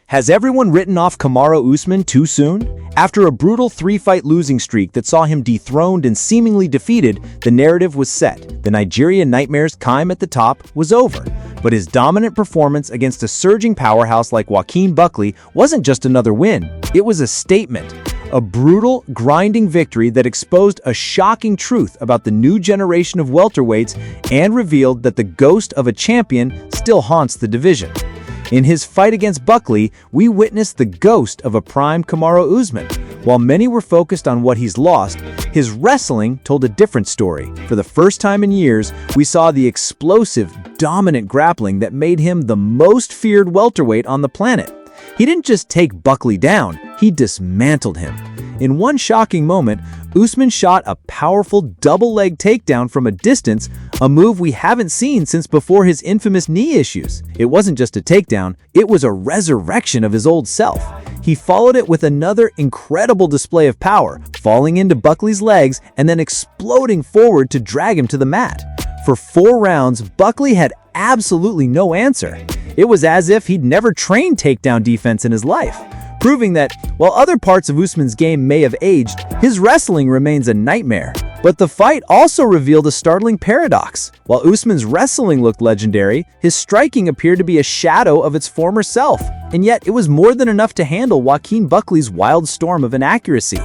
Has everyone written off Kamaru Usman too soon? After a brutal three-fight losing streak that saw him dethroned and seemingly defeated, the narrative was set. The Nigerian Nightmare's time at the top was over. But his dominant performance against a surging powerhouse like Joaquin Buckley wasn't just another win. It was a statement. A brutal, grinding victory that exposed a shocking truth about the new generation of welterweights and revealed that the ghost of a champion still haunts the division. In his fight against Buckley, we witnessed the ghost of a prime Kamaru Usman. While many were focused on what he's lost, his wrestling told a different story. For the first time in years, we saw the explosive, dominant grappling that made him the most feared welterweight on the planet. He didn't just take Buckley down, he dismantled him. In one shocking moment, Usman shot a powerful double-leg takedown from a distance, a move we haven't seen since before his infamous knee issues. It wasn't just a takedown, it was a resurrection of his old self. He followed it with another incredible display of power, falling into Buckley's legs and then exploding forward to drag him to the mat. For 4 rounds, Buckley had absolutely no answer. It was as if he'd never trained takedown defense in his life, proving that, while other parts of Usman's game may have aged, his wrestling remains a nightmare. But the fight also revealed a startling paradox. While Usman's wrestling looked legendary, his striking appeared to be a shadow of its former self. And yet, it was more than enough to handle Joaquin Buckley's wild storm of inaccuracy.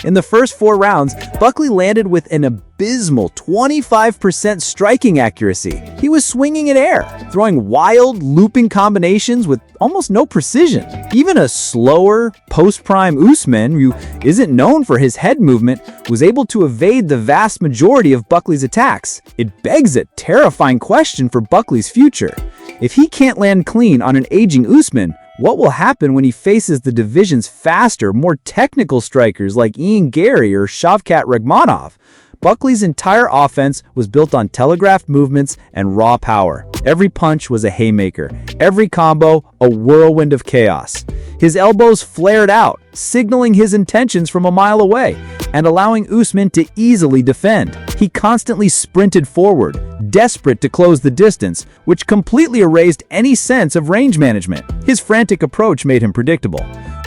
In the first 4 rounds, Buckley landed with an abysmal 25% striking accuracy. He was swinging in air, throwing wild, looping combinations with almost no precision. Even a slower, post-prime Usman, who isn't known for his head movement, was able to evade the vast majority of Buckley's attacks. It begs a terrifying question for Buckley's future. If he can't land clean on an aging Usman, what will happen when he faces the division's faster, more technical strikers like Ian Gary or Shavkat Rakhmonov? Buckley's entire offense was built on telegraphed movements and raw power. Every punch was a haymaker, every combo a whirlwind of chaos. His elbows flared out, signaling his intentions from a mile away, and allowing Usman to easily defend. He constantly sprinted forward, desperate to close the distance, which completely erased any sense of range management. His frantic approach made him predictable.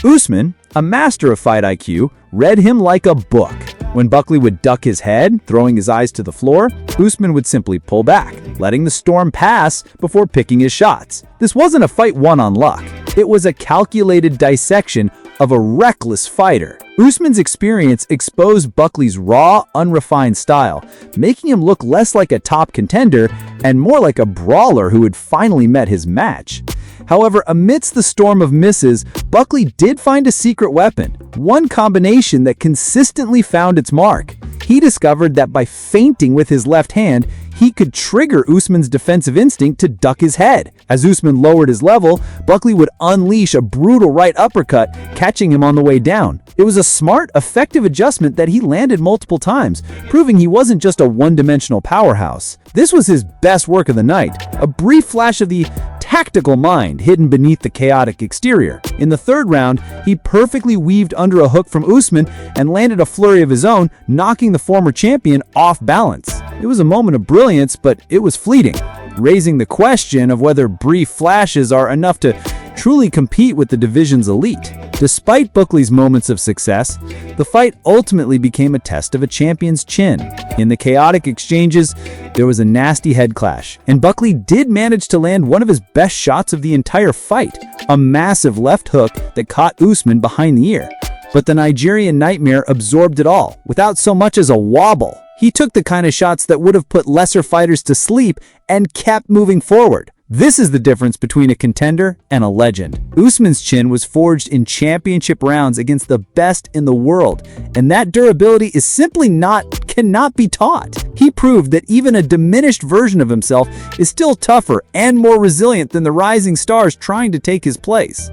Usman, a master of fight IQ, read him like a book. When Buckley would duck his head, throwing his eyes to the floor, Usman would simply pull back, letting the storm pass before picking his shots. This wasn't a fight won on luck. It was a calculated dissection of a reckless fighter. Usman's experience exposed Buckley's raw, unrefined style, making him look less like a top contender and more like a brawler who had finally met his match. However, amidst the storm of misses, Buckley did find a secret weapon, one combination that consistently found its mark. He discovered that by feinting with his left hand, he could trigger Usman's defensive instinct to duck his head. As Usman lowered his level, Buckley would unleash a brutal right uppercut, catching him on the way down. It was a smart, effective adjustment that he landed multiple times, proving he wasn't just a one-dimensional powerhouse. This was his best work of the night, a brief flash of the tactical mind hidden beneath the chaotic exterior. In the 3rd round, he perfectly weaved under a hook from Usman and landed a flurry of his own, knocking the former champion off balance. It was a moment of brilliance, but it was fleeting, raising the question of whether brief flashes are enough to truly compete with the division's elite. Despite Buckley's moments of success, the fight ultimately became a test of a champion's chin. In the chaotic exchanges, there was a nasty head clash, and Buckley did manage to land one of his best shots of the entire fight, a massive left hook that caught Usman behind the ear. But the Nigerian Nightmare absorbed it all, without so much as a wobble. He took the kind of shots that would have put lesser fighters to sleep and kept moving forward. This is the difference between a contender and a legend. Usman's chin was forged in championship rounds against the best in the world, and that durability is simply cannot be taught. He proved that even a diminished version of himself is still tougher and more resilient than the rising stars trying to take his place.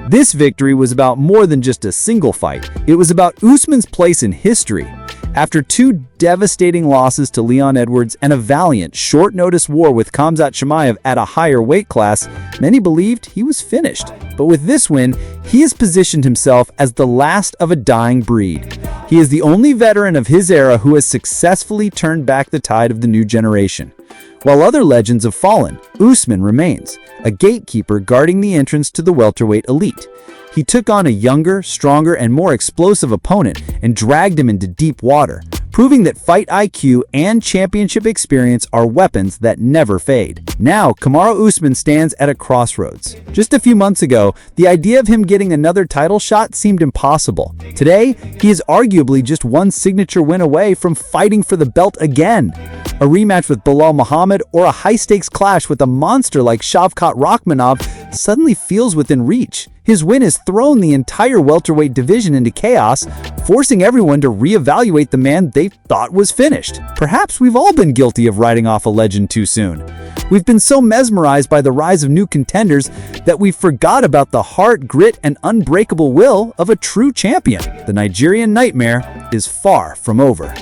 This victory was about more than just a single fight. It was about Usman's place in history. After 2 devastating losses to Leon Edwards and a valiant, short-notice war with Khamzat Chimaev at a higher weight class, many believed he was finished. But with this win, he has positioned himself as the last of a dying breed. He is the only veteran of his era who has successfully turned back the tide of the new generation. While other legends have fallen, Usman remains, a gatekeeper guarding the entrance to the welterweight elite. He took on a younger, stronger, and more explosive opponent and dragged him into deep water, proving that fight IQ and championship experience are weapons that never fade. Now, Kamaru Usman stands at a crossroads. Just a few months ago, the idea of him getting another title shot seemed impossible. Today, he is arguably just one signature win away from fighting for the belt again. A rematch with Bilal Muhammad or a high-stakes clash with a monster like Shavkat Rakhmonov suddenly feels within reach. His win has thrown the entire welterweight division into chaos, forcing everyone to reevaluate the man they thought was finished. Perhaps we've all been guilty of writing off a legend too soon. We've been so mesmerized by the rise of new contenders that we forgot about the heart, grit, and unbreakable will of a true champion. The Nigerian Nightmare is far from over.